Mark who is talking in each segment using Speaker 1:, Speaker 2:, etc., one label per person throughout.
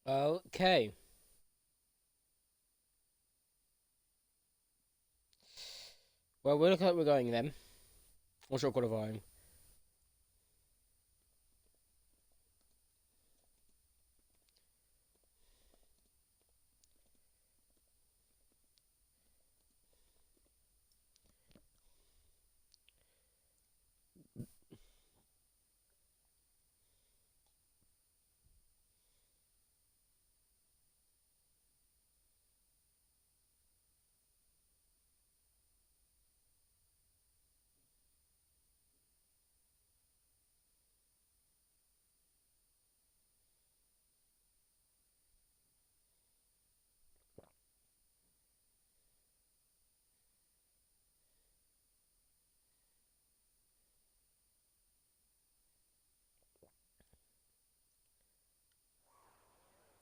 Speaker 1: Okay. Well, we're looking like we're going then. What's your qualifying?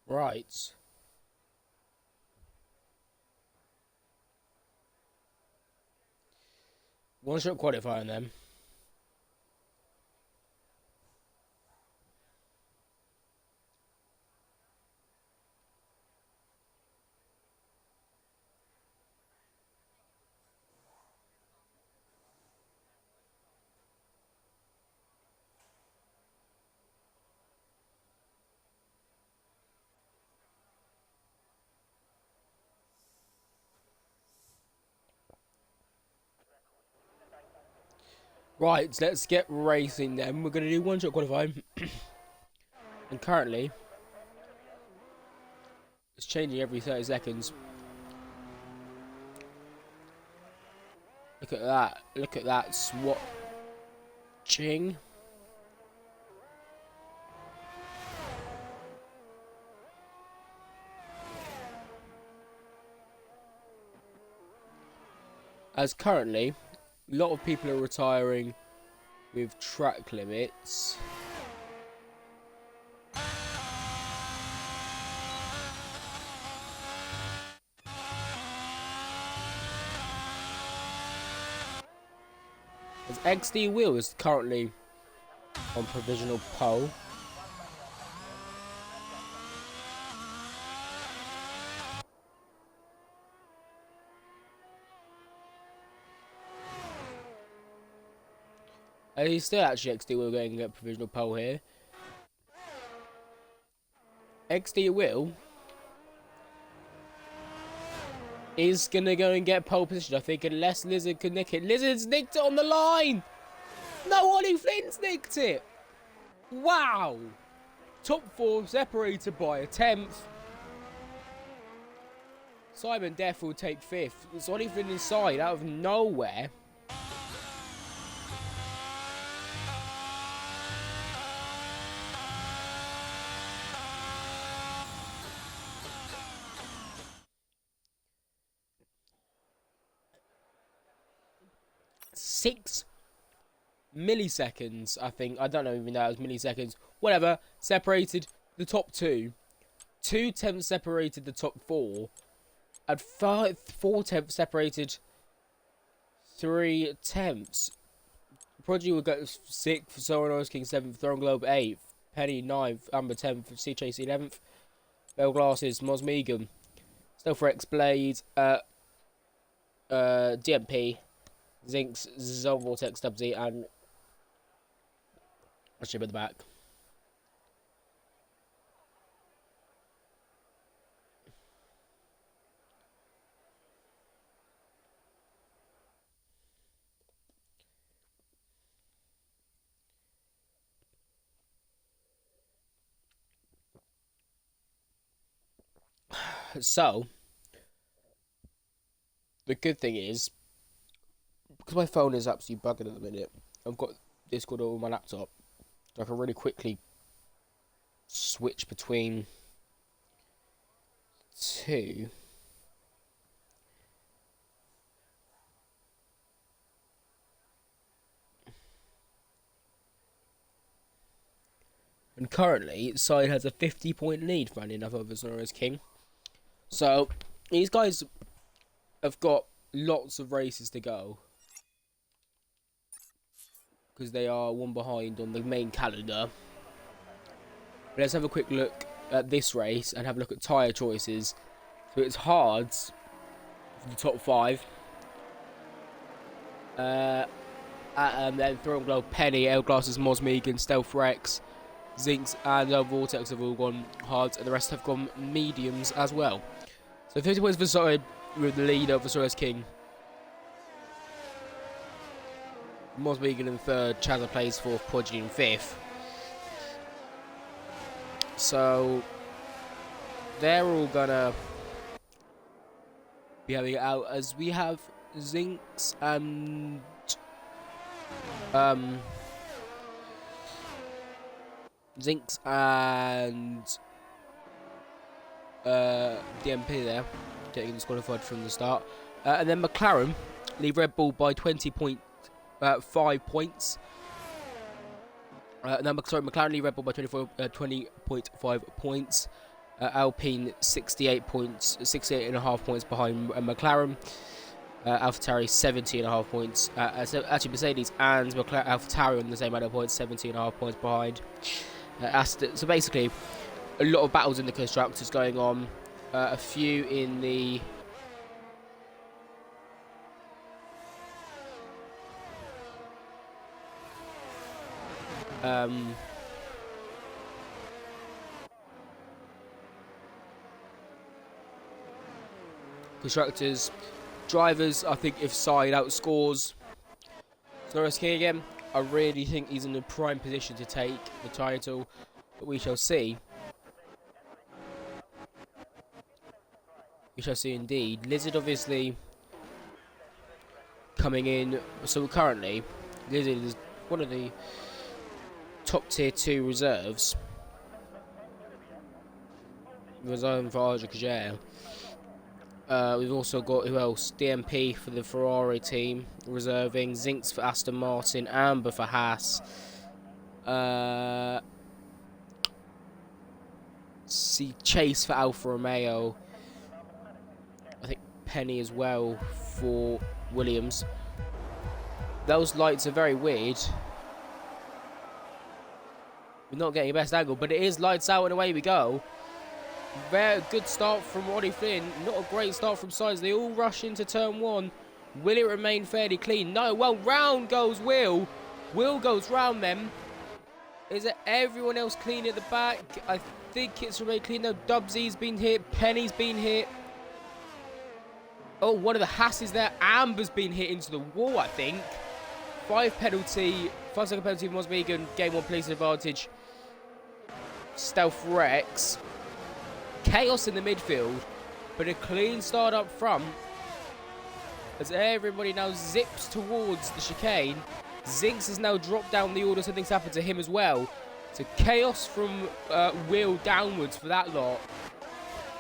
Speaker 1: Right. One shot qualifying then. Right, let's get racing then. We're going to do one shot qualifying. And currently, it's changing every 30 seconds. Look at that. Look at that swatching. As currently, a lot of people are retiring with track limits. As XD Wheel is currently on provisional pole. He's still actually XD Wheel going to get provisional pole here. XD Wheel is going to go and get pole position, I think, unless Lizard can nick it. Lizard's nicked it on the line! No, OllyFlynn's nicked it! Wow! Top 4 separated by a 10th. Simon Death will take 5th. It's OllyFlynn inside out of nowhere. Six milliseconds, I think. I don't know even know it was milliseconds. Whatever. Separated the top 2. 2 tenths separated the top 4. And 4 tenths separated 3 tenths. Prodigy will go 6th, Soranos King 7th, Throne Globe 8th, Penny 9th, Amber 10th, Sea Chase 11th, Bell Glasses, Mosmegan, Stealthrex Blade, DMP, Zinx, Zone Vortex, Dubsy, and I should be at the back. So, the good thing is, because my phone is absolutely bugging at the minute, I've got Discord on my laptop, so I can really quickly switch between 2. And currently, side has a 50-point lead for enough over Zora's King. So, these guys have got lots of races to go. Because they are one behind on the main calendar. But let's have a quick look at this race and have a look at tyre choices. So it's hard for the top 5. Then Throne Glow, Penny, L Glasses, Mosmegan, Stealth Rex, Zinx, and Vortex have all gone hards, and the rest have gone mediums as well. So 50 points for Sorry with the leader for Soros King. Mosmegan in 3rd, Chazza plays 4th, Prodigy in 5th. So they're all gonna be having it out, as we have Zinx and DMP there getting disqualified from the start, and then McLaren leave Red Bull by 20.5 points. McLaren lead Red Bull by 20.5 points. Alpine 68 points, 68.5 points behind McLaren. AlphaTauri 70.5 points. Actually, Mercedes and AlphaTauri on the same amount of points, 70.5 points behind. So basically, a lot of battles in the constructors going on. A few in the constructors. Drivers, I think if Side outscores Soros King again, I really think he's in a prime position to take the title, but we shall see. We shall see indeed. Lizard obviously coming in, so currently Lizard is one of the top tier 2 reserves. Reserving for Arja Kajal. We've also got, who else? DMP for the Ferrari team, reserving. Zinx for Aston Martin, Amber for Haas. Chase for Alfa Romeo. I think Penny as well for Williams. Those lights are very weird. We're not getting the best angle, but it is lights out and away we go. Very good start from OllyFlynn. Not a great start from Sides. They all rush into turn 1. Will it remain fairly clean? No. Well, round goes Will. Will goes round them. Is it everyone else clean at the back? I think it's remained clean. No, Dubsy's been hit. Penny's been hit. Oh, one of the Hasses there. Amber's been hit into the wall, I think. 5-second penalty for Mosmegan. Game 1 place advantage. Stealth Rex. Chaos in the midfield, but a clean start up front as everybody now zips towards the chicane. Zinx has now dropped down the order. Something's happened to him as well. So chaos from Will downwards for that lot.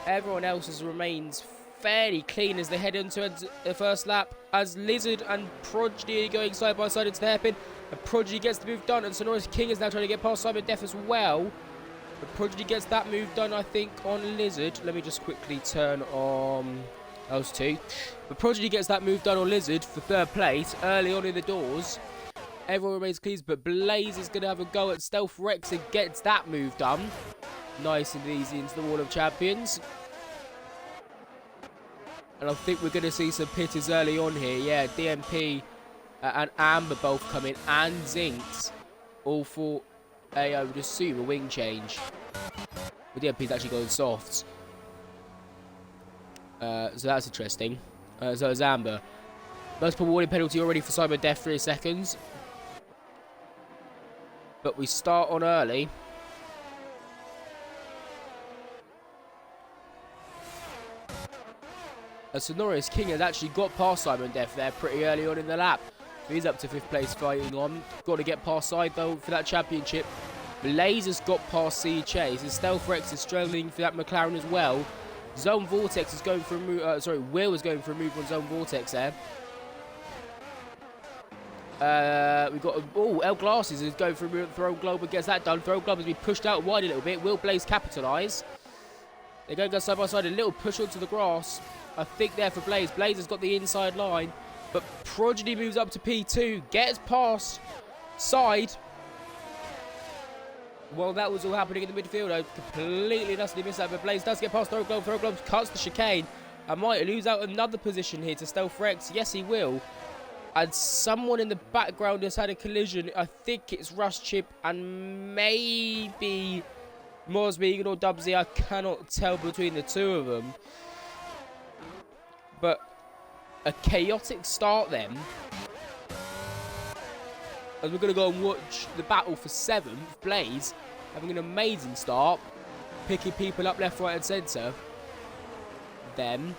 Speaker 1: Everyone else remains fairly clean as they head into the first lap, as Lizard and Prodigy are going side by side into the hairpin, and Prodigy gets the move done, and Sonoris King is now trying to get past Simon Def as well. But Prodigy gets that move done, I think, on Lizard. Let me just quickly turn on those two. But Prodigy gets that move done on Lizard for 3rd place early on in the doors. Everyone remains clean, but Blaze is going to have a go at Stealth Rex and gets that move done. Nice and easy into the Wall of Champions. And I think we're going to see some pitters early on here. Yeah, DMP and Amber both come in, and Zinx. All for I would assume a wing change. But DMP's actually going softs. So that's interesting. So is Amber. Most probable warning penalty already for Simon Def, 3 seconds. But we start on early. Sonoris King has actually got past Simon Def there pretty early on in the lap. He's up to 5th place fighting on. Got to get past Side though for that championship. Blaze has got past C Chase. And Stealth Rex is struggling for that McLaren as well. Zone Vortex is going for a move. Will is going for a move on Zone Vortex there. We've got L Glasses is going for a move. Throw Globe and gets that done. Throw Globe has been pushed out wide a little bit. Will Blaze capitalise? They're going to go side by side. A little push onto the grass. I think there for Blaze. Blaze has got the inside line. But Prodigy moves up to P2. Gets past Side. Well, that was all happening in the midfield. I completely dusty missed that, but Blaze does get past Throw Globe cuts the chicane. I might lose out another position here to Stealth Rex. Yes, he will. And someone in the background has had a collision. I think it's Rush Chip and maybe Mosby or Dubsy. I cannot tell between the two of them. But a chaotic start then. As we're going to go and watch the battle for 7th. Blaze having an amazing start. Picking people up left, right and centre. Then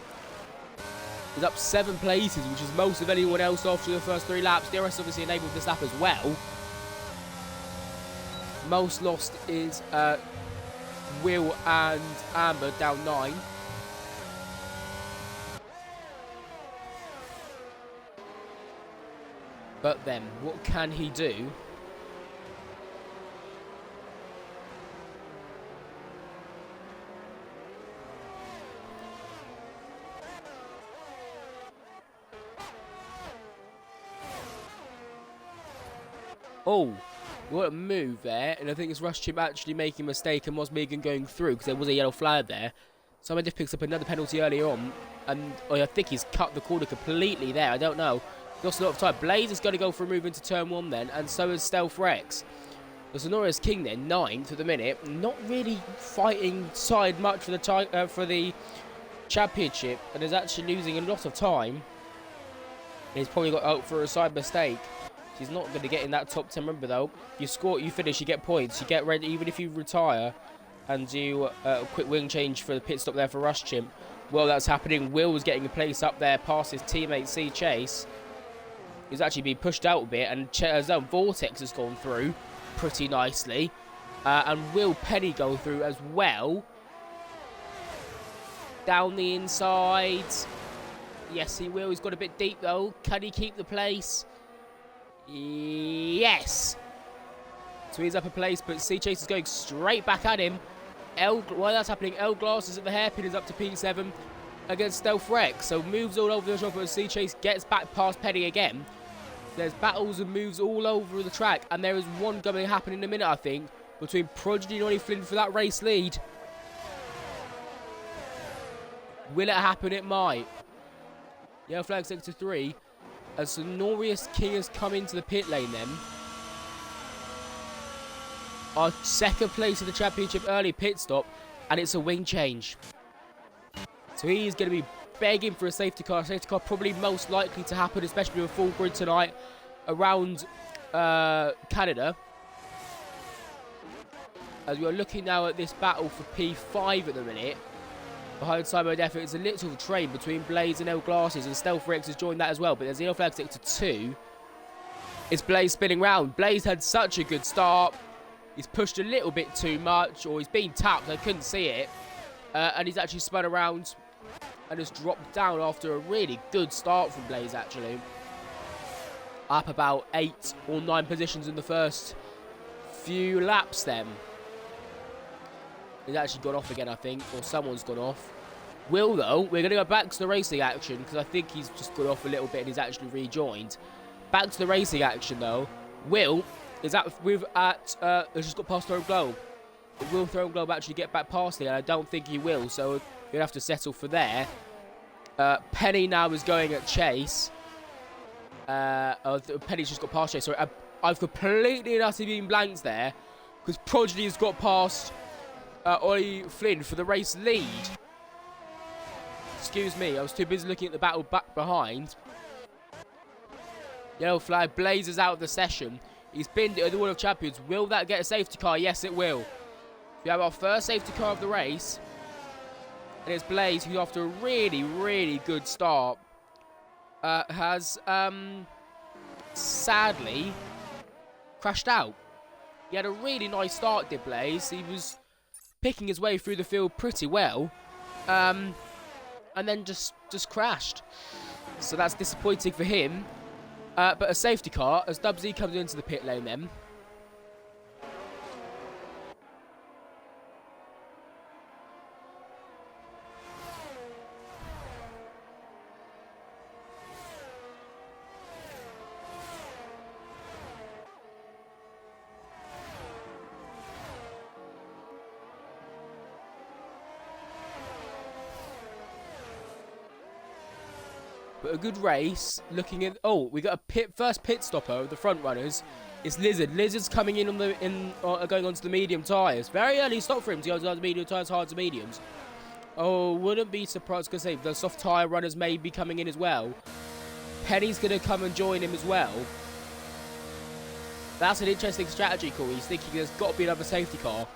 Speaker 1: is up 7 places, which is most of anyone else after the first 3 laps. DRS obviously enabled this lap as well. Most lost is Will and Amber down 9. But then, what can he do? Oh, what a move there. And I think it's Rush Chip actually making a mistake and was Megan going through because there was a yellow flag there. Someone just picks up another penalty earlier on. And I think he's cut the corner completely there. I don't know. Lost a lot of time. Blaze is going to go for a move into turn 1 then. And so is Stealth Rex. The Sonoria's King then, 9th at the minute. Not really fighting side much for the championship. And is actually losing a lot of time. He's probably got out for a side mistake. He's not going to get in that top 10. Remember though, you score, you finish, you get points. You get ready, even if you retire and do a quick wing change for the pit stop there for Rush Chimp. Well, that's happening. Will was getting a place up there past his teammate C Chase. He's actually been pushed out a bit, and Vortex has gone through pretty nicely. And Will Penny go through as well. Down the inside. Yes, he will. He's got a bit deep though. Can he keep the place? Yes. So he's up a place, but C Chase is going straight back at him. While that's happening, L Glass is at the hairpin, is up to P7 against Stealth Rex. So moves all over the shop, but C Chase gets back past Penny again. There's battles and moves all over the track, and there is one going to happen in a minute, I think, between Prodigy and OllyFlynn for that race lead. Will it happen? It might. Yellow flag sector 3. As Sonoria's King has come into the pit lane then. Our 2nd place in the championship early pit stop, and it's a wing change. So he's going to be begging for a safety car. Safety car probably most likely to happen, especially with a full grid tonight around Canada. As we are looking now at this battle for P5 at the minute. Behind Simon Deffert, it's a little train between Blaze and L Glasses, and Stealth Rex has joined that as well. But there's the yellow flag sector 2. It's Blaze spinning round. Blaze had such a good start. He's pushed a little bit too much, or he's been tapped. I couldn't see it. And he's actually spun around and has dropped down after a really good start from Blaze, actually. Up about 8 or 9 positions in the first few laps then. He's actually gone off again, I think, or someone's gone off. Will, though, we're going to go back to the racing action, because I think he's just gone off a little bit and he's actually rejoined. Back to the racing action, though. Will is has just got past Throne Globe. Will Throne Globe actually get back past it? And I don't think he will, so you'll have to settle for there. Penny now is going at Chase. Penny's just got past Chase. Sorry, I've completely and utterly been blanked there, because Prodigy has got past OllyFlynn for the race lead. Excuse me, I was too busy looking at the battle back behind. Yellow flag, Blaze is out of the session. He's been at the World of Champions. Will that get a safety car? Yes, it will. We have our first safety car of the race. And it's Blaze, who after a really, really good start, has sadly crashed out. He had a really nice start, did Blaze. He was picking his way through the field pretty well. And then just crashed. So that's disappointing for him. But a safety car as Dubsy comes into the pit lane then. But a good race. Looking at... Oh, we got a first pit stopper of the front runners. It's Lizard. Lizard's coming in on going onto the medium tyres. Very early stop for him to go onto the medium tyres, hard to mediums. Oh, wouldn't be surprised because the soft tyre runners may be coming in as well. Penny's going to come and join him as well. That's an interesting strategy call. He's thinking there's got to be another safety car.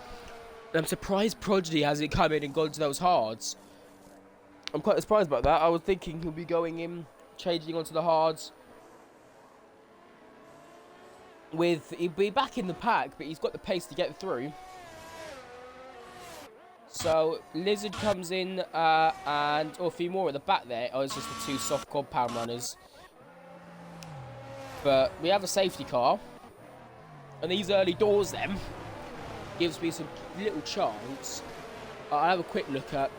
Speaker 1: And I'm surprised Prodigy hasn't come in and gone to those hards. I'm quite surprised about that. I was thinking he'll be going in, changing onto the hards. He'll be back in the pack, but he's got the pace to get through. So, Lizard comes in, and a few more at the back there. Oh, it's just the two soft compound runners. But we have a safety car. And these early doors, then, gives me some little chance. I'll have a quick look at.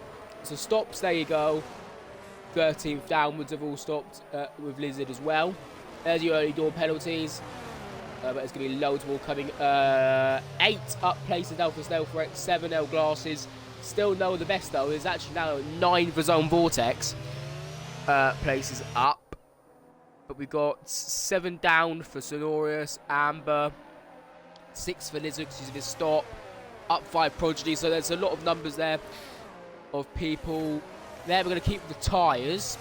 Speaker 1: So, stops, there you go. 13th downwards have all stopped with Lizard as well. There's your early door penalties. But there's going to be loads more coming. 8 up places now for Stealth 7 L glasses. Still no the best though. There's actually now 9 for Zone Vortex places up. But we've got 7 down for Sonorius, Amber, 6 for Lizard because he's in his stop. Up 5 Prodigy. So there's a lot of numbers there of people. There we're going to keep the tyres.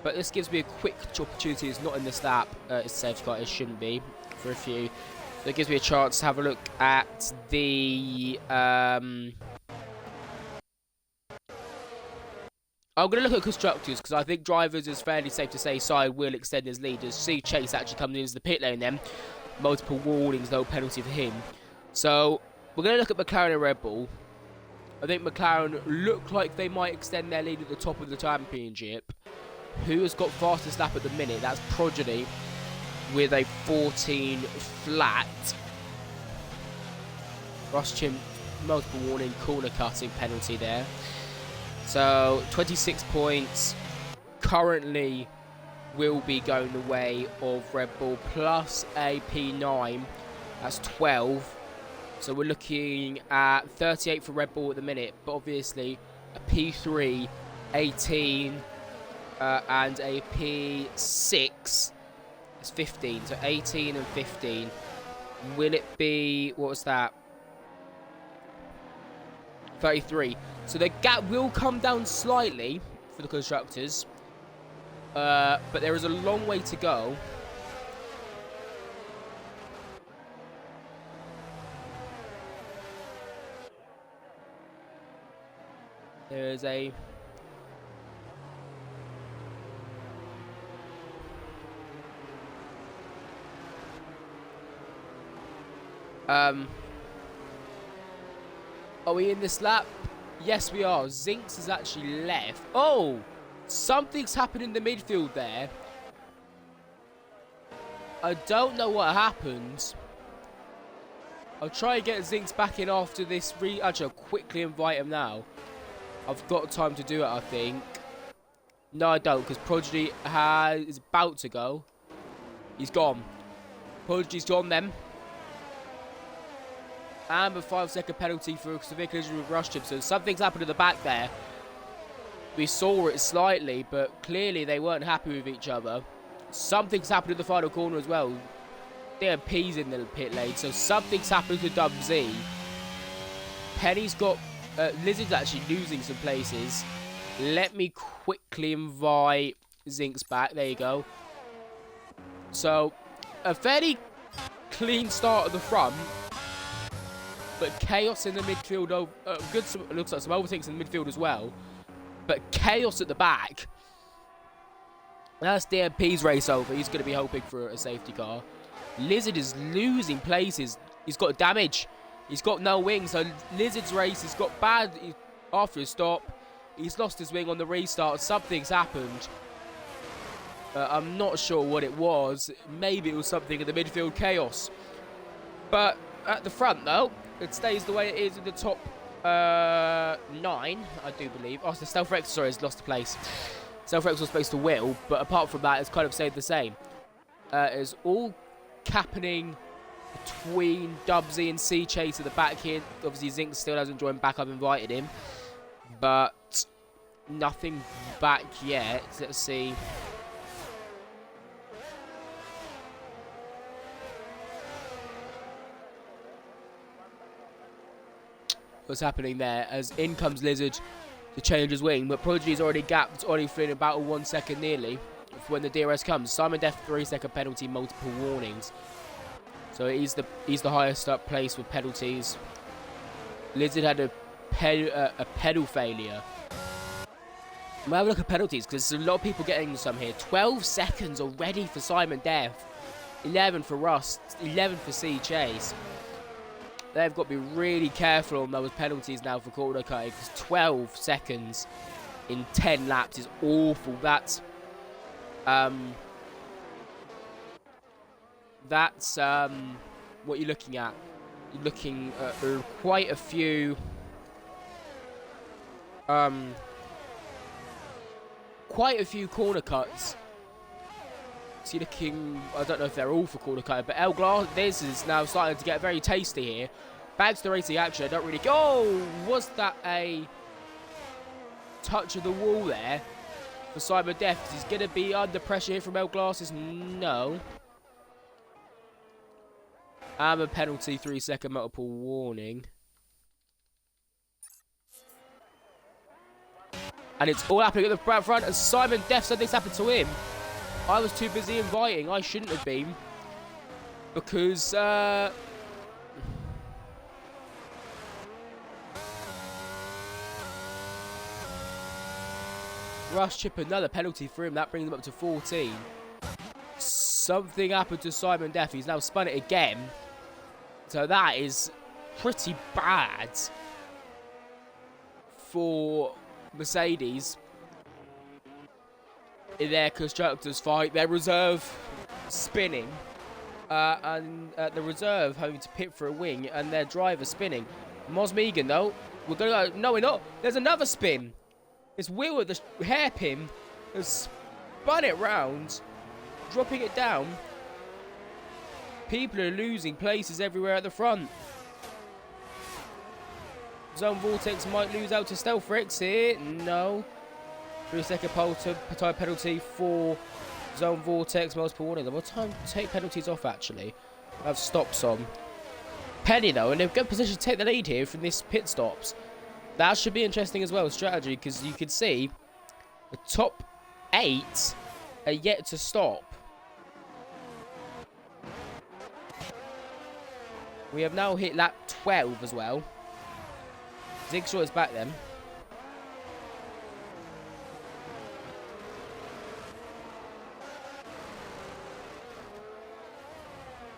Speaker 1: But this gives me a quick opportunity. It's not in the snap. It's safety car. It shouldn't be. For a few. So it gives me a chance to have a look at the I'm going to look at constructors because I think drivers is fairly safe to say side will extend his lead as see Chase actually comes into the pit lane then. Multiple warnings, no penalty for him. So we're going to look at McLaren and Red Bull. I think McLaren look like they might extend their lead at the top of the championship. Who has got fastest lap at the minute? That's Prodigy. With a 14 flat. Ross Chim, multiple warning, corner cutting penalty there. So 26 points currently will be going the way of Red Bull plus a P9. That's 12. So we're looking at 38 for Red Bull at the minute, but obviously a P3, 18, and a P6. 15, so 18 and 15. Will it be, what was that? 33. So the gap will come down slightly for the constructors. But there is a long way to go. There is a... Are we in this lap? Yes, we are. Zinx has actually left. Oh! Something's happened in the midfield there. I don't know what happened. I'll try and get Zinx back in after this. Actually, I'll quickly invite him now. I've got time to do it, I think. No, I don't, because Prodigy is about to go. He's gone. Prodigy's gone then. And a 5-second penalty for severe collision with Rush Chip. So something's happened at the back there. We saw it slightly, but clearly they weren't happy with each other. Something's happened in the final corner as well. DMP's in the pit lane, so something's happened to Dub Z. Penny's got... Lizard's actually losing some places. Let me quickly invite Zinx back. There you go. So, a fairly clean start at the front. But chaos in the midfield. Looks like some overtakes in the midfield as well. But chaos at the back. That's DMP's race over. He's going to be hoping for a safety car. Lizard is losing places. He's got damage. He's got no wing. So Lizard's race has got bad after his stop. He's lost his wing on the restart. Something's happened. I'm not sure what it was. Maybe it was something in the midfield chaos. But at the front, though, it stays the way it is in the top 9, I do believe. Oh, so Stealth Rex, sorry, has lost a place. Stealth Rex was supposed to will, but apart from that, it's kind of stayed the same. It's all happening between Dubsy and C Chase at the back here. Obviously, Zinc still hasn't joined back. I've invited him. But nothing back yet. Let's see. what's happening there, as in comes Lizard to change his wing, but Prodigy's already gapped OllyFlynn about 1 second nearly when the DRS comes. Simon Death 3-second penalty, multiple warnings. So he's the highest up place with penalties. Lizard had a pedal failure. We'll have a look at penalties because there's a lot of people getting some here. 12 seconds already for Simon Death. 11 for Rust. 11 for C Chase. They've got to be really careful on those penalties now for corner cutting because 12 seconds in 10 laps is awful. That's what you're looking at. You're looking at quite a few corner cuts. So you're looking, I don't know if they're all for corner cutting, but El Glass, this is now starting to get very tasty here. Back to the racing action. I don't really. Oh, was that a touch of the wall there for Simon Death? He's going to be under pressure here from El Glasses. No. And a penalty, 3-second multiple warning. And it's all happening at the front as Simon Death said this happened to him. I was too busy inviting. I shouldn't have been. Because, Rush chip another penalty for him. That brings him up to 14. Something happened to Simon Death. He's now spun it again. So that is pretty bad for Mercedes in their constructors fight. Their reserve spinning and the reserve having to pit for a wing and their driver spinning. Mos Megan though, we're gonna go, no we're not, there's another spin. It's Will at the hairpin has spun it round, dropping it down. People are losing places everywhere at the front. Zone Vortex might lose out to Stealth Rex here. No. 3-second pole penalty for Zone Vortex. Multiple warning. What time to take penalties off actually? I have stops on. Penny though, in a good position to take the lead here from this pit stops. That should be interesting as well, strategy, because you can see the top 8 are yet to stop. We have now hit lap 12 as well. Zigshaw is back then.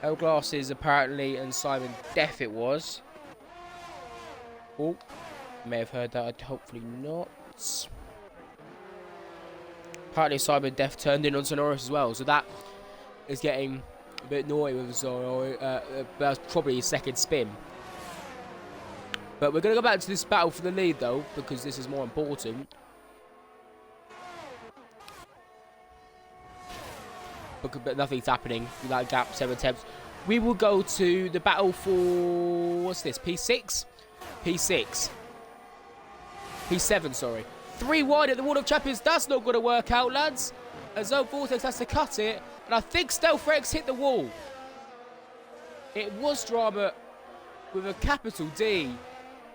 Speaker 1: El Glasses apparently and Simon Death it was. Oh, may have heard that. Hopefully not. Apparently Simon Death turned in on Sonoris as well. So that is getting a bit naughty with Sonoris. That's probably his second spin. But we're going to go back to this battle for the lead, though, because this is more important. But nothing's happening. That gap, 7 attempts. We will go to the battle for... What's this? P6? P6. P7, sorry. 3 wide at the Wall of Champions. That's not going to work out, lads. As Zone Vortex has to cut it. And I think Stealth Rex hit the wall. It was drama with a capital D.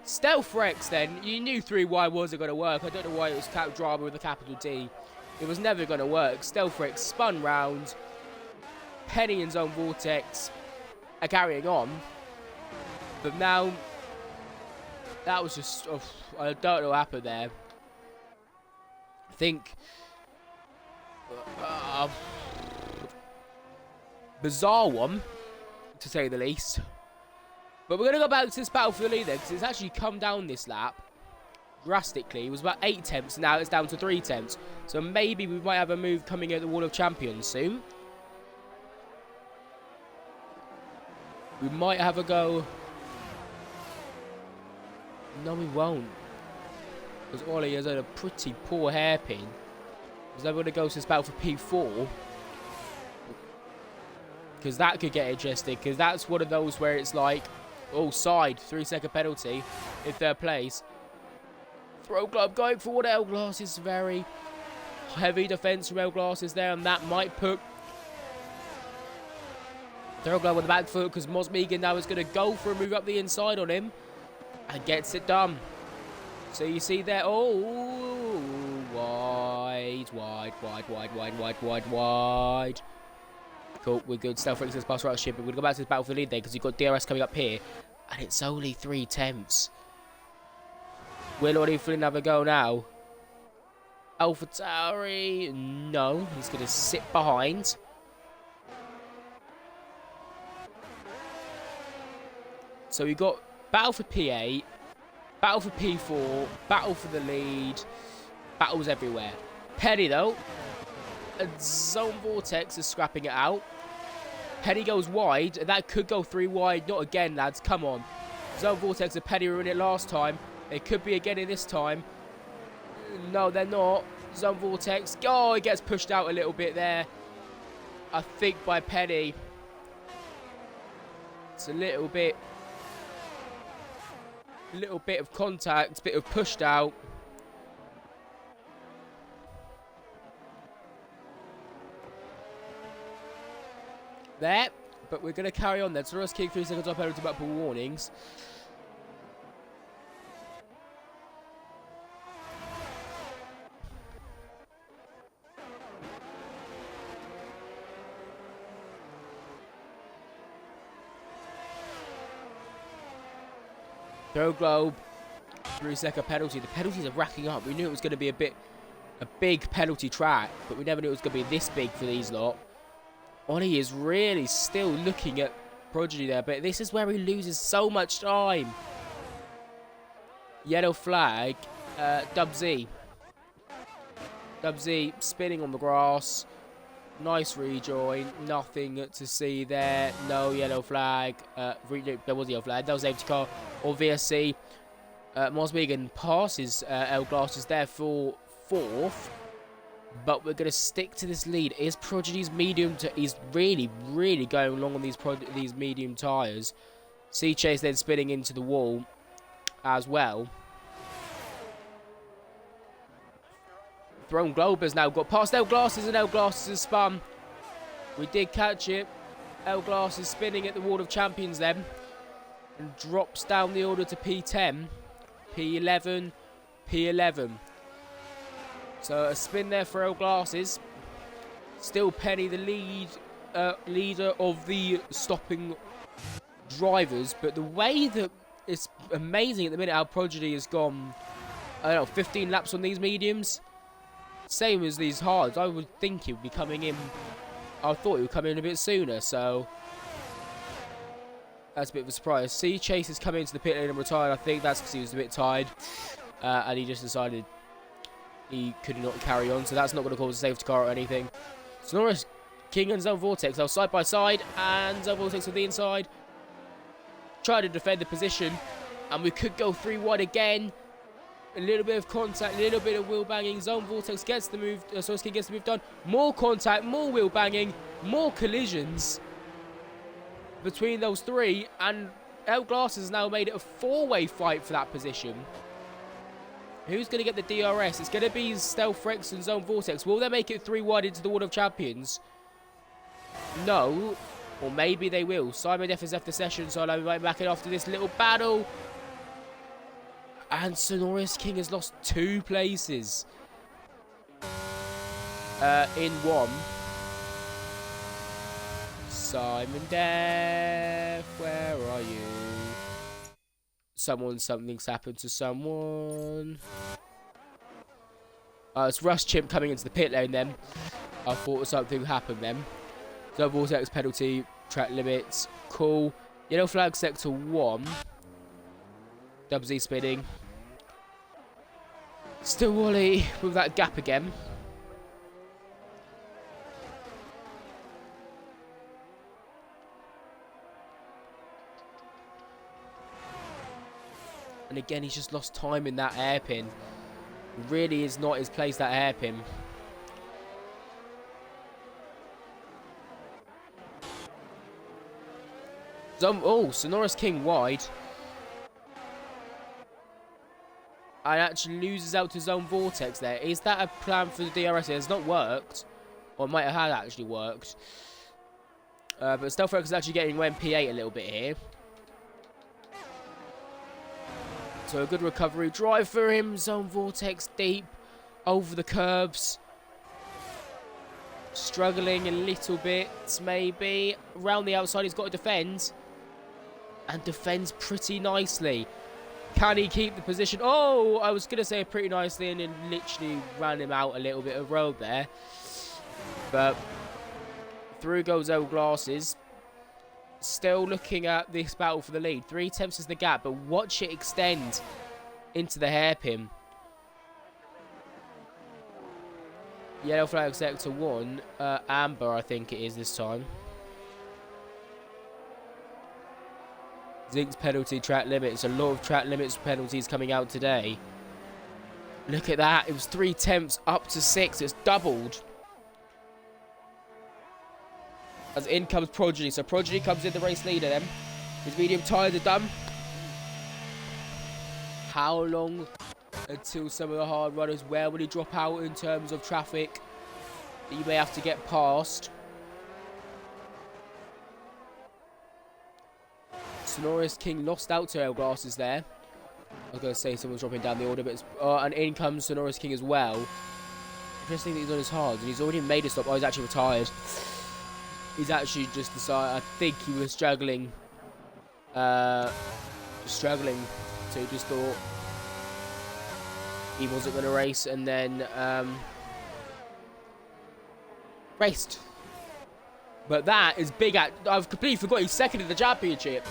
Speaker 1: Stealth Rex then, you knew 3 wide wasn't going to work. I don't know why it was drama with a capital D. It was never going to work. Stealth Rex spun round. Penny and Zone Vortex are carrying on. But now, that was just, I don't know what happened there. I think, bizarre one, to say the least. But we're going to go back to this battle for the lead then, because it's actually come down this lap drastically. It was about 8 attempts, now it's down to 3 attempts. So maybe we might have a move coming at the Wall of Champions soon. We might have a go. No, we won't. Because Ollie has had a pretty poor hairpin. Because they're going to go to this battle for P4. Because that could get interesting. Because that's one of those where it's like, oh, side, 3-second penalty in 3rd place. Throw Club going forward. El Glasses, very heavy defense from El Glasses there, and that might put Throw Club on the back foot because Mos Megan now is going to go for a move up the inside on him. and gets it done. So you see there, oh, wide. Cool, we're good. Stealth Rex pass right ship, but we're going to go back to this battle for the lead there because you've got DRS coming up here, and it's only 3/10. Will OllyFlynn have a go now? AlphaTauri, no, he's going to sit behind. So we got battle for P8, battle for P4, battle for the lead, battles everywhere. Penny though, and Zone Vortex is scrapping it out. Penny goes wide, and that could go 3 wide. Not again, lads, come on. Zone Vortex and Penny were in it last time. It could be again in this time. No, they're not. Zone Vortex, oh, he gets pushed out a little bit there. I think by Penny. It's a little bit of contact, bit of pushed out. There, but we're going to carry on then. So let's kick 3 seconds off penalty multiple warnings. Throw globe, 3-second penalty. The penalties are racking up. We knew it was going to be a big penalty track, but we never knew it was going to be this big for these lot. Ollie is really still looking at Prodigy there, but this is where he loses so much time. Yellow flag, Dub Z. Dub Z spinning on the grass. Nice rejoin. Nothing to see there. No yellow flag. There was a yellow flag. That was safety car or VSC. Mosmegan passes El Glasses there for 4th. But we're going to stick to this lead. Is Prodigy's medium? He's really going long on these medium tyres. Sea Chase then spinning into the wall as well. Throne Globe has now got past El Glasses, and El Glasses has spun. We did catch it. El Glasses spinning at the Wall of Champions then. And drops down the order to P10. P11. P11. So a spin there for El Glasses. Still Penny the leader of the stopping drivers. But the way that it's amazing at the minute how Prodigy has gone, I don't know, 15 laps on these mediums. Same as these hards. I would think he would be coming in. I thought he would come in a bit sooner, so that's a bit of a surprise. Sea Chase has come into the pit lane and retired. I think that's because he was a bit tired, and he just decided he could not carry on. So that's not going to cause a safety car or anything. Sonorous King and Zone Vortex are side by side, and Zone Vortex on the inside. Try to defend the position, and we could go 3 wide again. A little bit of contact, a little bit of wheel banging. Zone Vortex gets the move. Sonorous King gets the move done. More contact, more wheel banging, more collisions between those 3. And El Glass has now made it a 4-way fight for that position. Who's going to get the DRS? It's going to be Stealth Rex and Zone Vortex. Will they make it 3 wide into the Wall of Champions? No. Or maybe they will. Simon F has left the session, so I'll be right back in after this little battle. And Sonorous King has lost 2 places in 1. Simon Def, where are you? Something's happened to someone. It's Rush Chimp coming into the pit lane then. I thought something happened then. So Vortex penalty, track limits, cool. Yellow flag sector 1. Dub Z spinning. Still Wally with that gap again. And again, he's just lost time in that hairpin. Really is not his place, that hairpin. Oh, Sonorous King wide. And actually loses out to Zone Vortex there. Is that a plan for the DRS? It has not worked. Or it might have had actually worked. But Stealth Rex is actually getting away in P8 a little bit here. So a good recovery drive for him. Zone vortex deep over the curbs. Struggling a little bit, maybe. Around the outside, he's got to defend. And defends pretty nicely. Can he keep the position? Oh, I was going to say pretty nicely and then literally ran him out a little bit of road there. But through goes old glasses. Still looking at this battle for the lead. 3 attempts is the gap, but watch it extend into the hairpin. Yellow flag sector 1. Amber, I think it is this time. Zink's penalty track limits. A lot of track limits penalties coming out today. Look at that. It was 3 attempts up to 6. It's doubled. As in comes Prodigy. So Prodigy comes in the race leader then. His medium tyres are done. How long until some of the hard runners, where will he drop out in terms of traffic that you may have to get past? Sonorous King lost out to Air Glasses there. I was going to say someone's dropping down the order, but it's, and in comes Sonorous King as well. Interesting that he's on his hards, and he's already made a stop. Oh, he's actually retired. He's actually just decided, I think he was struggling. So he just thought he wasn't going to race, and then raced. But that is big. I've completely forgot he's second in the championship.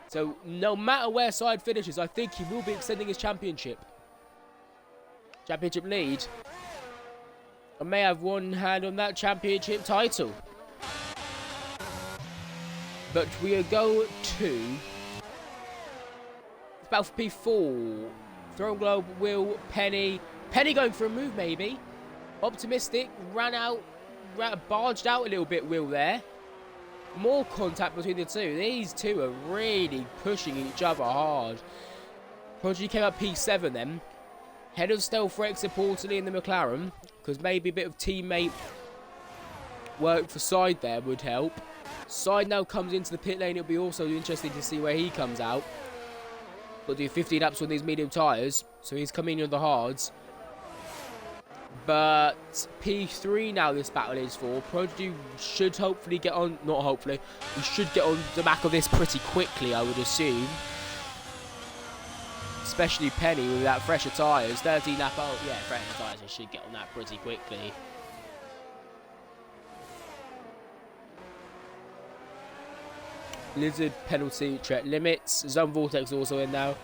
Speaker 1: So no matter where side finishes, I think he will be extending his championship lead. I may have one hand on that championship title. But we go to battle for P4. Throne Globe, Will, Penny. Penny going for a move, maybe. Optimistic, barged out a little bit, Will, there. More contact between the two. These two are really pushing each other hard. Prodigy came up P7 then. Head of Stealth Rex supportedly in the McLaren, because maybe a bit of teammate work for Side there would help. Side now comes into the pit lane. It'll be also interesting to see where he comes out. Got to do 15 laps on these medium tyres, so he's coming in on the hards. But P3 now this battle is for. Prodigy should hopefully get on, not hopefully, he should get on the back of this pretty quickly, I would assume. Especially Penny with that fresher tyres. 13 lap, oh yeah, fresher tyres, he should get on that pretty quickly. Lizard penalty track limits. Zone Vortex also in now.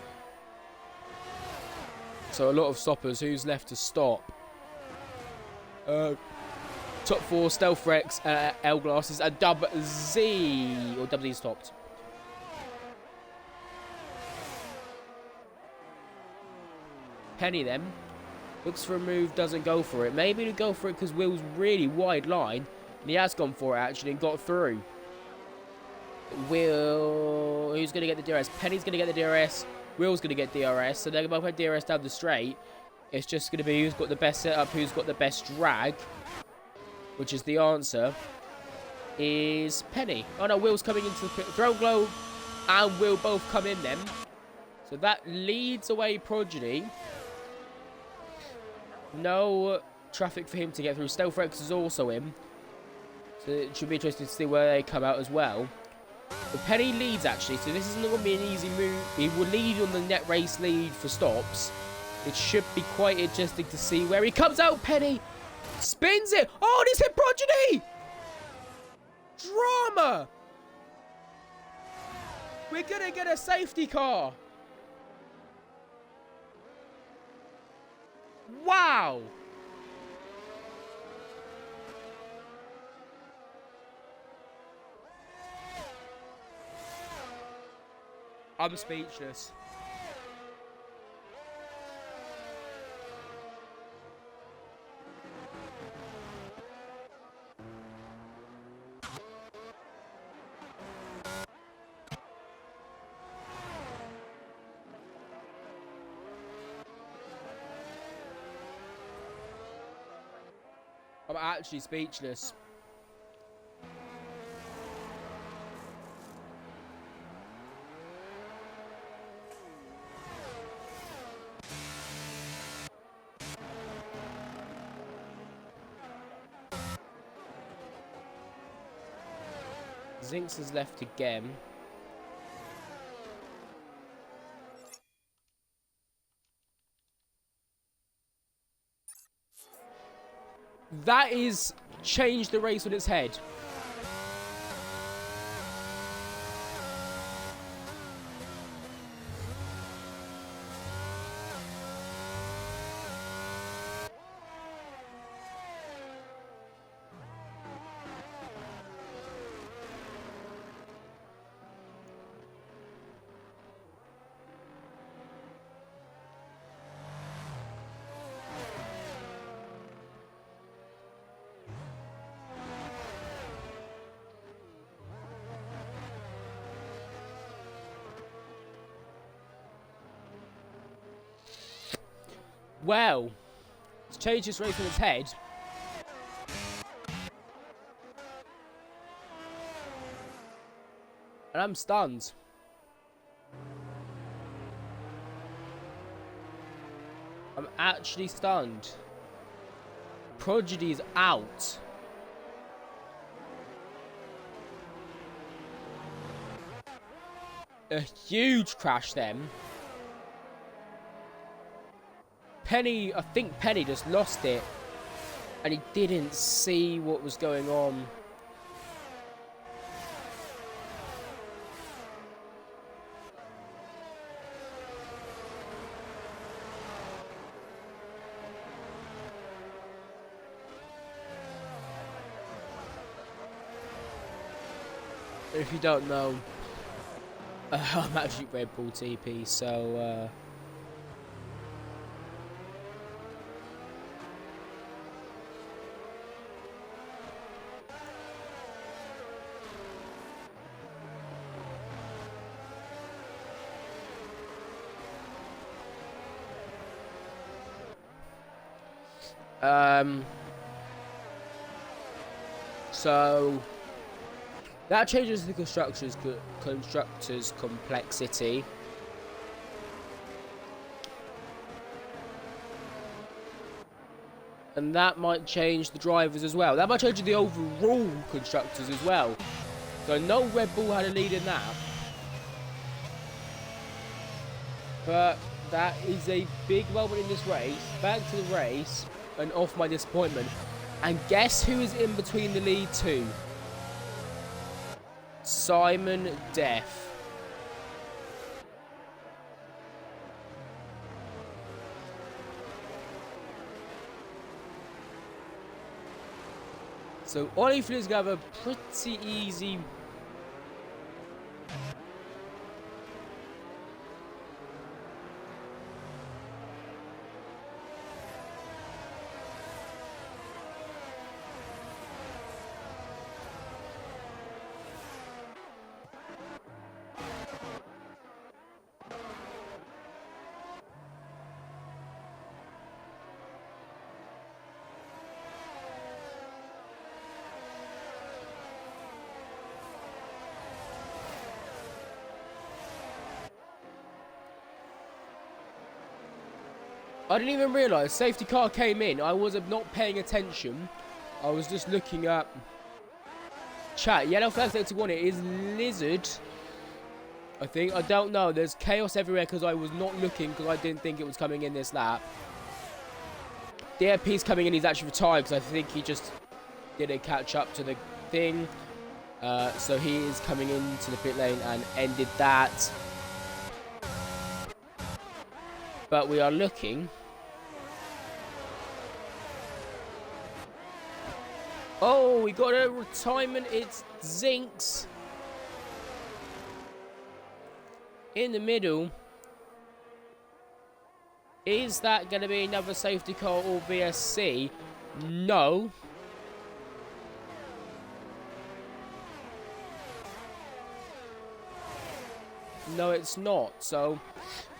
Speaker 1: So a lot of stoppers. Who's left to stop? Top 4, Stealth Rex, L Glasses, and Dub Z. Or Dub Z stopped. Penny then. Looks for a move, doesn't go for it. Maybe to go for it because Will's really wide line. And he has gone for it actually and got through. Will, who's going to get the DRS? Penny's going to get the DRS. Will's going to get DRS. So they're both have DRS down the straight. It's just going to be who's got the best setup, who's got the best drag. Which is the answer. Is Penny. Oh no, Will's coming into the pit. Throne Globe and Will both come in then. So that leads away Prodigy. No traffic for him to get through. Stealth Rex is also in. So it should be interesting to see where they come out as well. But Penny leads actually, so this isn't going to be an easy move. He will lead on the net race lead for stops. It should be quite interesting to see where he comes out. Penny spins it. Oh, and he's hit Prodigy! Drama! We're going to get a safety car. Wow! I'm speechless. I'm actually speechless. Zinks has left again. That is changed the race on its head. Well, it's changed its race on its head. And I'm stunned. I'm actually stunned. Prodigy is out. A huge crash then. Penny, I think Penny just lost it. And he didn't see what was going on. If you don't know, I'm actually Red Bull TP, so so that changes the constructor's complexity. And that might change the drivers as well. That might change the overall constructors as well. So no Red Bull had a lead in that. But that is a big moment in this race. Back to the race and off my disappointment. And guess who is in between the lead two? Simon Death. So OllyFlynn's gonna have a pretty easy. I didn't even realise safety car came in. I was not paying attention. I was just looking at chat. Yellow flag sector 1. It is Lizard. I think. I don't know. There's chaos everywhere because I was not looking because I didn't think it was coming in this lap. DFP's coming in. He's actually retired because I think he just didn't catch up to the thing. So he is coming into the pit lane and ended that. But we are looking. Oh, we got a retirement. It's Zinks. In the middle. Is that going to be another safety car or VSC? No. No, it's not. So,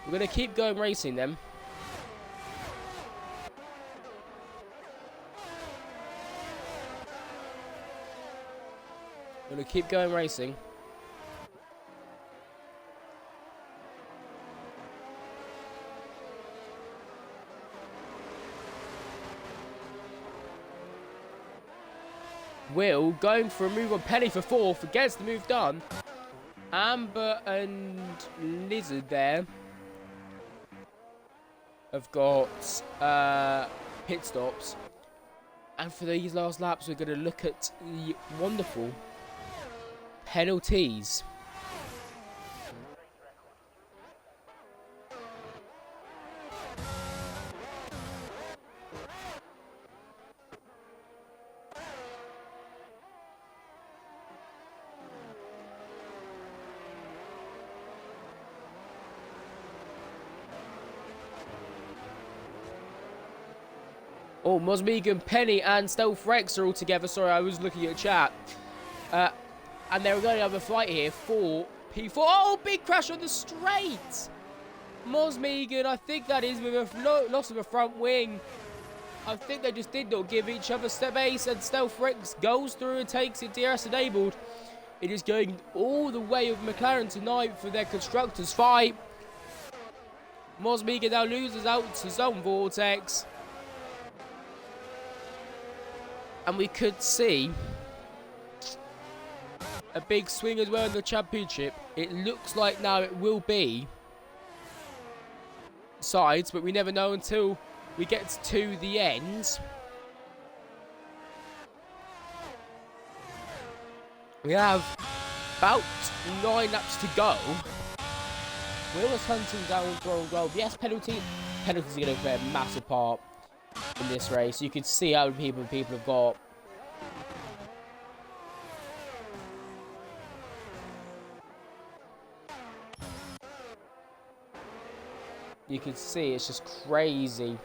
Speaker 1: we're going to keep going racing then. We're going to keep going racing. Will going for a move on Penny for 4th. Gets the move done. Amber and Lizard there have got pit stops. And for these last laps, we're going to look at the wonderful penalties. Oh, Mosmegan, Penny, and Stealth Rex are all together. Sorry, I was looking at chat. And they're going to have a fight here for P4. Oh, big crash on the straight. Mosmegan, I think that is with a loss of a front wing. I think they just did not give each other space. And Stealth Rex goes through and takes it DRS enabled. It is going all the way of McLaren tonight for their constructors fight. Mosmegan now loses out to Zone Vortex. And we could see a big swing as well in the championship. It looks like now it will be sides, but we never know until we get to the end. We have about 9 laps to go. Will is hunting down Throne Globe. Yes, penalties are going to play a massive part in this race. You can see how many people have got. You can see it's just crazy.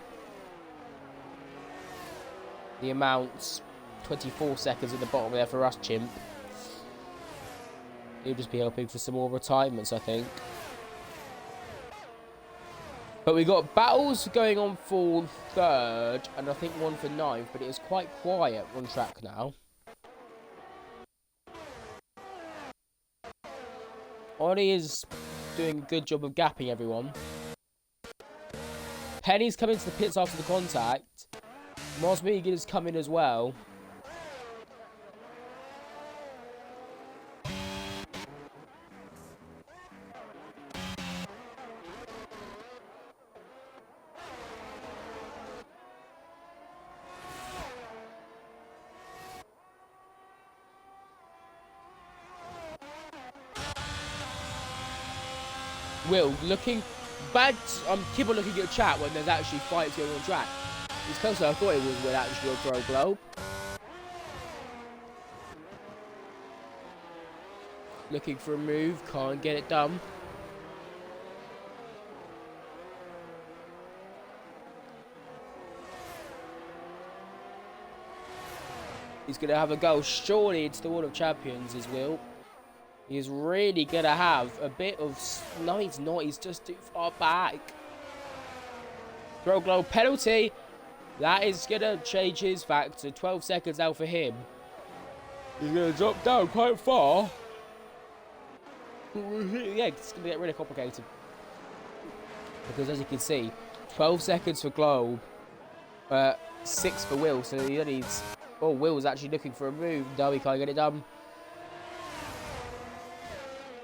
Speaker 1: The amounts. 24 seconds at the bottom there for us, Chimp. He'll just be hoping for some more retirements, I think. But we got battles going on for 3rd, and I think one for 9th, but it is quite quiet on track now. Ollie is doing a good job of gapping everyone. Penny's coming to the pits after the contact. Mosmegan is coming as well. Will looking bad. Keep on looking at chat when there's actually fights going on track. It's closer than I thought it was with actually Throw Globe. Looking for a move, can't get it done. He's going to have a go surely into the Wall of Champions, is Will. He's really going to have a bit of... No, he's not. He's just too far back. Throw Globe penalty. That is going to change his factor. 12 seconds out for him. He's going to drop down quite far. Yeah, it's going to get really complicated. Because as you can see, 12 seconds for Globe. 6 for Will. So he needs... Oh, Will's actually looking for a move. No, he can't get it done.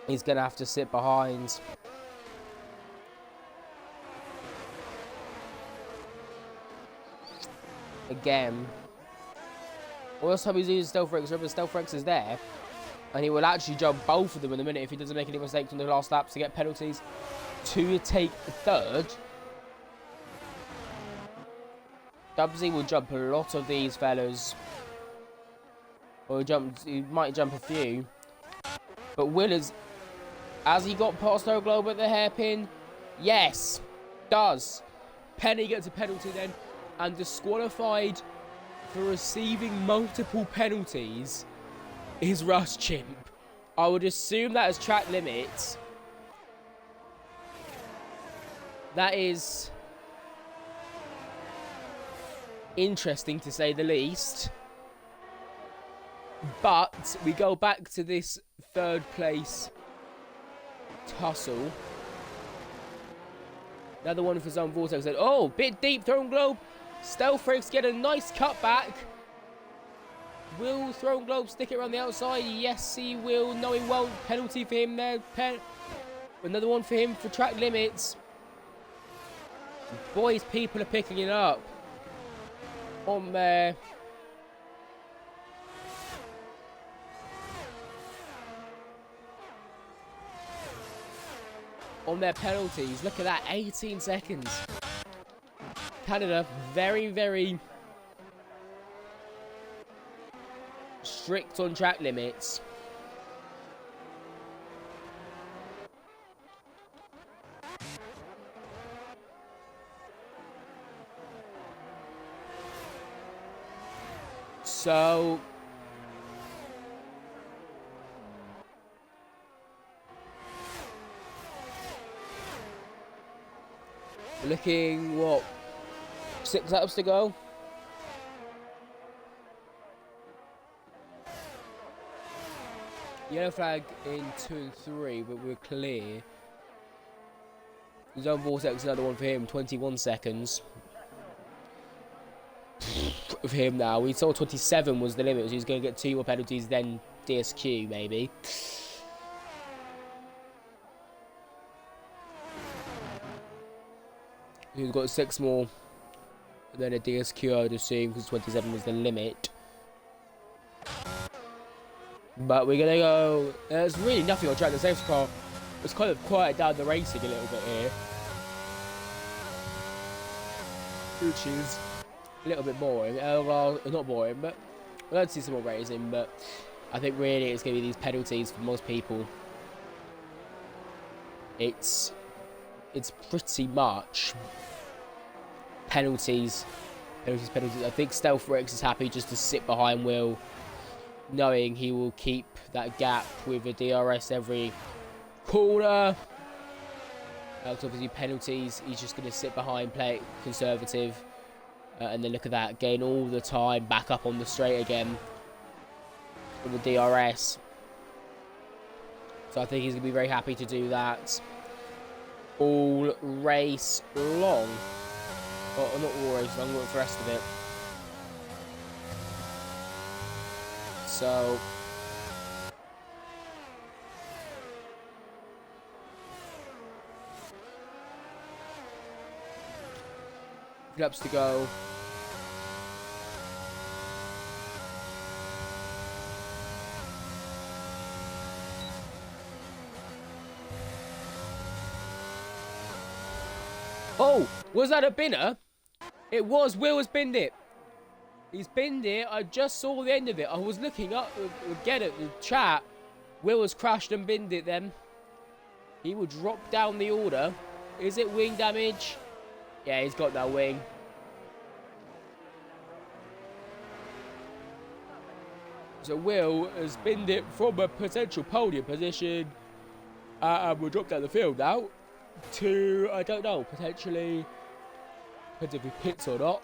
Speaker 1: He's going to have to sit behind. Again. Well, this time he's using Stealth Rex. Remember, Stealth Rex is there. And he will actually jump both of them in a minute if he doesn't make any mistakes on the last laps to get penalties to take the 3rd. Dubsy will jump a lot of these fellas. Or he might jump a few. But Will is... Has he got past No Globe at the hairpin? Yes. Does. Penny gets a penalty then. And disqualified for receiving multiple penalties is Russ Chimp. I would assume that is track limits. That is... interesting to say the least. But we go back to this 3rd place tussle. Another one for Zone Vortex. Oh, bit deep Throne Globe. Stealth Rex get a nice cutback. Will Throne Globe stick it around the outside? Yes, he will. No, he won't. Penalty for him there. Another one for him for track limits. Boys, people are picking it up. On there. On their penalties. Look at that. 18 seconds. Canada, very, very strict on track limits. So looking, what, 6 laps to go? Yellow flag in 2 and 3, but we're clear. Zone Vortex, another one for him, 21 seconds. Of him now. We saw 27 was the limit, so he's going to get 2 more penalties, then DSQ, maybe. He's got 6 more, and then a DSQ, I would assume, because 27 was the limit. But we're going to go... There's really nothing on track. The safety car was kind of quieted down the racing a little bit here. Which is a little bit boring. Well, not boring, but we'll have to see some more racing. But I think really it's going to be these penalties for most people. It's pretty much penalties. I think Stealth Rex is happy just to sit behind Will, knowing he will keep that gap with a DRS every corner. Obviously penalties, he's just going to sit behind, play it conservative, and then look at that, gain all the time, back up on the straight again with the DRS. So I think he's going to be very happy to do that all race long. Well, not all race long, but for the rest of it. So laps to go. Oh, was that a binner? It was. Will has binned it. He's binned it. I just saw the end of it. I was looking up again at the chat. Will has crashed and binned it then. He will drop down the order. Is it wing damage? Yeah, he's got that wing. So Will has binned it from a potential podium position. And will drop down the field now. To, I don't know, potentially. Depends if he pits or not.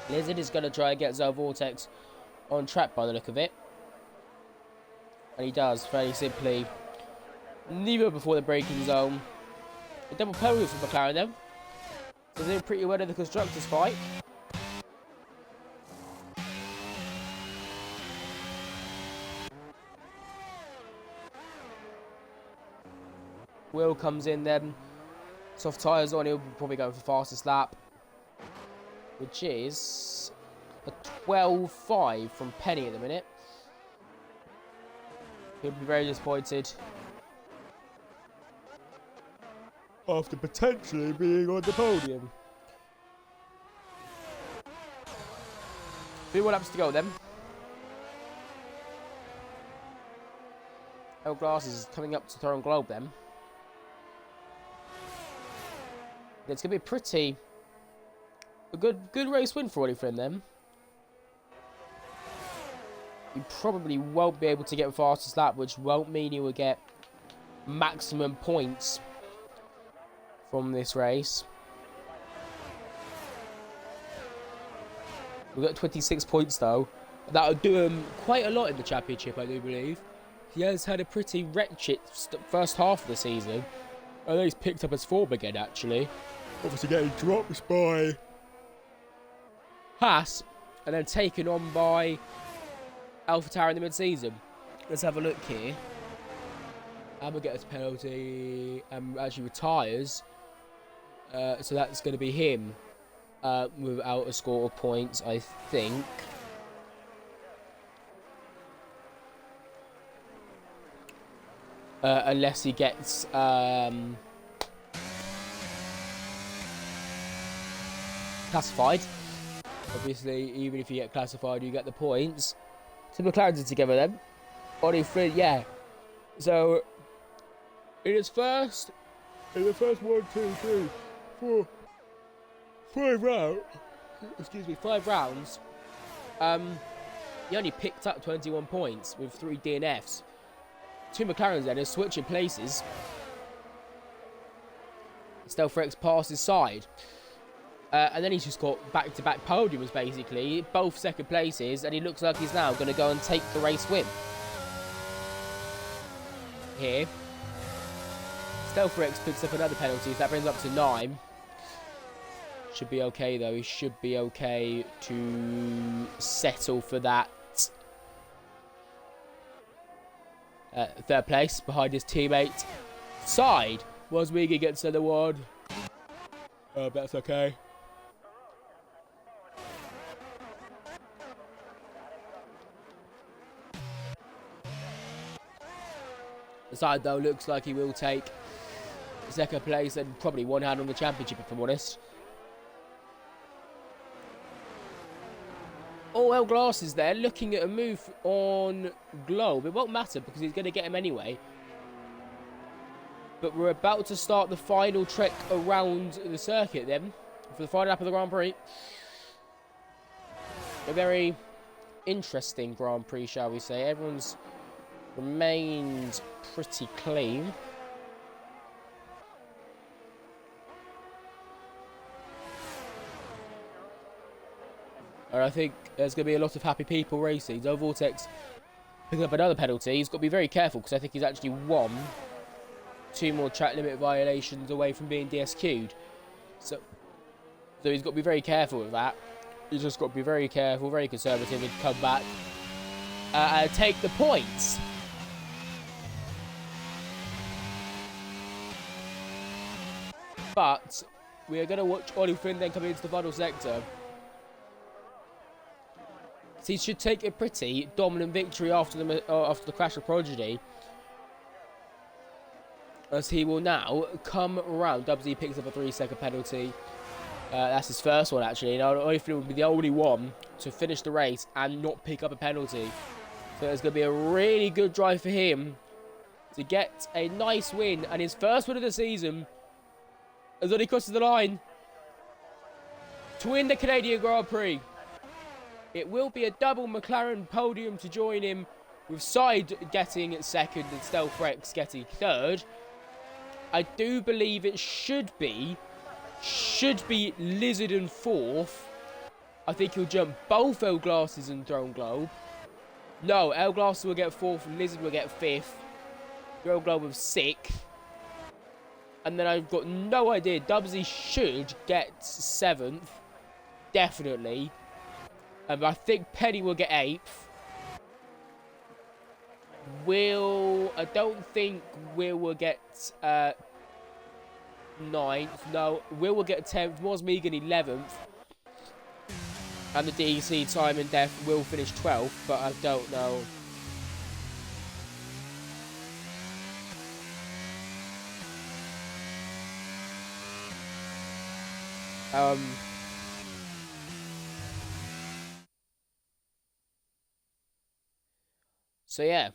Speaker 1: Lizard is going to try and get Zone Vortex on track by the look of it. And he does, fairly simply. Neither before the braking zone. A double penalty for McLaren then. So they're pretty well in the constructors' fight. Will comes in then. Soft tyres on, he'll probably go for fastest lap. Which is a 12.5 from Penny at the minute. He'll be very disappointed. After potentially being on the podium. 3 more laps to go then. Glass is coming up to Throne Globe then. It's going to be a good race win for OllyFlynn then. You probably won't be able to get fastest lap, which won't mean you will get maximum points from this race. We've got 26 points though. That'll do him quite a lot in the championship, I do believe. He has had a pretty wretched first half of the season. I know he's picked up his form again, actually. Obviously getting dropped by Haas and then taken on by AlphaTauri in the mid-season. Let's have a look here. Emma gets a penalty and actually retires. So that's going to be him without a score of points, I think. Unless he gets classified. Obviously, even if you get classified, you get the points. So McLaren's are together then. OllyFlynn, yeah. So in the first 1, 2, 3, 4, 5 rounds. Excuse me, 5 rounds. He only picked up 21 points with 3 DNFs. 2 McLarens then are switching places. Stealth past his side. And then he's just got back-to-back podiums, basically. Both second places. And he looks like he's now going to go and take the race win. Here. Stealth picks up another penalty. So that brings up to 9. Should be okay, though. He should be okay to settle for that. 3rd place behind his teammate. Side. Was Wiege gets another one. That's okay. The side, though, looks like he will take 2nd place and probably one hand on the championship, if I'm honest. El Glass is there, looking at a move on Globe. It won't matter because he's going to get him anyway. But we're about to start the final trek around the circuit then, for the final lap of the Grand Prix. A very interesting Grand Prix, shall we say. Everyone's remained pretty clean. And I think there's going to be a lot of happy people racing. Though Vortex picking up another penalty, he's got to be very careful because I think he's actually won 2 more track limit violations away from being DSQ'd. So he's got to be very careful with that. He's just got to be very careful, very conservative, and come back and take the points. But we are going to watch OllyFlynn then come into the final sector. So he should take a pretty dominant victory after the crash of Prodigy. As he will now come around. WZ picks up a 3-second penalty. That's his first one, actually. Now, OllyFlynn will be the only one to finish the race and not pick up a penalty. So it's going to be a really good drive for him to get a nice win. And his first win of the season as he crosses the line to win the Canadian Grand Prix. It will be a double McLaren podium to join him, with Side getting 2nd and Stealth Rex getting 3rd. I do believe it should be Lizard in 4th. I think he'll jump both El Glasses and Throne Globe. No, El Glasses will get 4th and Lizard will get 5th. Throne Globe with 6th. And then I've got no idea. Dubsy should get 7th. Definitely. I think Penny will get 8th. I don't think Will get 9th. No, Will get 10th. Was Megan 11th. And the DC time and death will finish 12th, but I don't know. So yeah.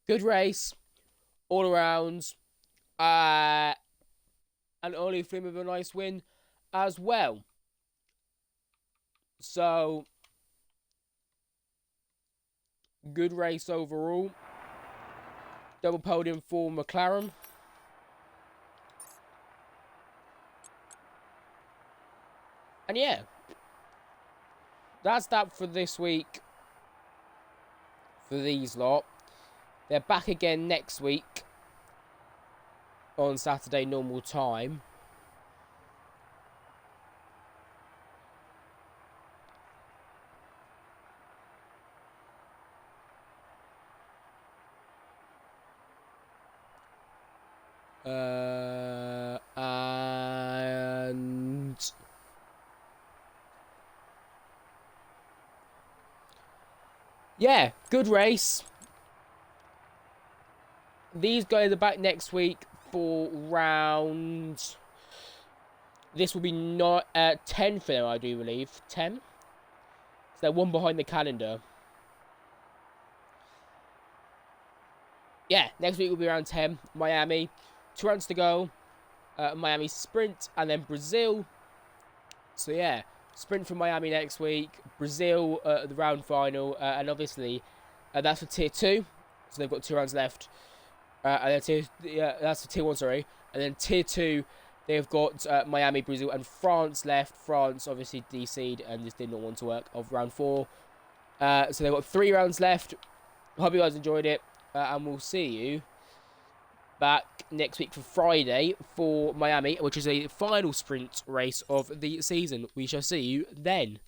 Speaker 1: Good race all around. And OllyFlynn with a nice win as well. So good race overall. Double podium for McLaren. And yeah, that's that for this week for these lot. They're back again next week on Saturday normal time. And yeah, good race. These guys are back next week for round. This will be not 10 for them, I do believe. 10. So they're one behind the calendar. Yeah, next week will be around 10. Miami. 2 rounds to go. Miami sprint and then Brazil. So yeah, sprint from Miami next week. Brazil the round final. And obviously that's for tier 2. So they've got 2 rounds left. And then that's for tier 1, sorry. And then tier 2, they've got Miami, Brazil, and France left. France obviously DC'd and just did not want to work of round 4. So they've got 3 rounds left. Hope you guys enjoyed it. And we'll see you back next week for Friday for Miami, which is a final sprint race of the season. We shall see you then.